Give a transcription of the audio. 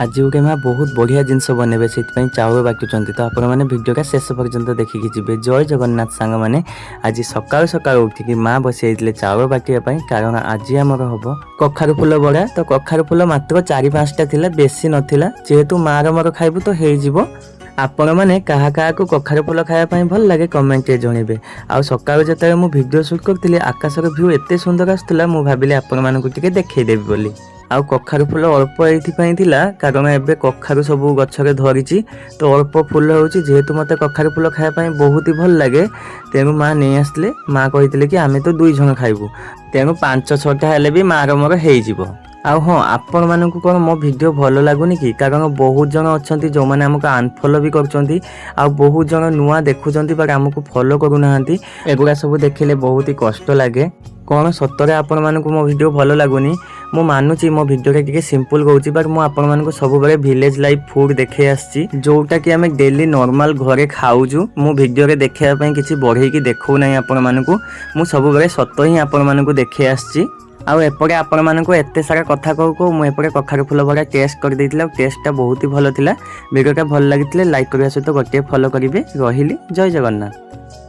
आज के माँ बहुत बढ़िया जिनस बनइबे से चाउल बाटुंट तो आपण मैंने भिडियोटा शेष पर्यंत देखिकी जी। जय जगन्नाथ सांग मैंने आज सकाल सकाल उठिकी माँ बसई चाउल बाटियापाई कारण आज आमर हम कखारु फुल बड़ा। तो कखारु फुल मात्र 4-5टा थिला, बेसी नथिला। जेहेतु माँ मोर खाइबु तो हो आपण मैंने क्या क्या कखारु फुल खायापाई भल लगे कमेंट जनइबे। आउ सकाल जो मुझे भिडियो सुट करी आकाशर भ्यू एत सुंदर आसूला मु भाविली आपण मानकु टिके देखैदेवी बोली। आउ कखारु फुल अल्प एइथिपाई थिला कारण एबे कखारु सब गछरे धरिची तो अल्प फुल होउची। जेहेतु मते कखारु फुल खाया पाई बहुत ही भल लागे तेणु माँ नहीं आसले। माँ कहिथिले कि आमे तो 2 जण खाइबु तेणु 5-6टा हेले भी माँ मोर हेइजिवो। आउ हाँ आपण मानकु कोन मो वीडियो भलो लागुनी कि कारण बहुत जन अछंती जो माने हमको अनफॉलो भी करछंती आ बहुत जन नुआ देखुछंती बट हमको फॉलो करू नाहंती। एगुडा सब देखिले बहुत ही कष्ट लागे। कौन सतरे आपण मानकु मो वीडियो भलो लागुनी मु मानुची मो वीडियो टिके सिंपल कहूची बट मु आपण मानकु सब बेले विलेज लाइफ फूड देखे आछी जोटा कि आमे डेली नॉर्मल घरे खाऊजु। मु वीडियो रे देखिया पई किछि बढ़ई कि देखौ नै आपण मानकु मु सब बेले सत ही आपण मानकु देखे आछी। आउ एपटे आपण मानकु एते सारा कथा कहू मु एपटे कखारु फुल बड़ा टेस्ट कर देथिला। टेस्टटा बहुत ही भलो थिला। वीडियोटा भल लागिथिले लाइक करबा सहित गोटे फॉलो करिवे। रहिली जय जगन्नाथ।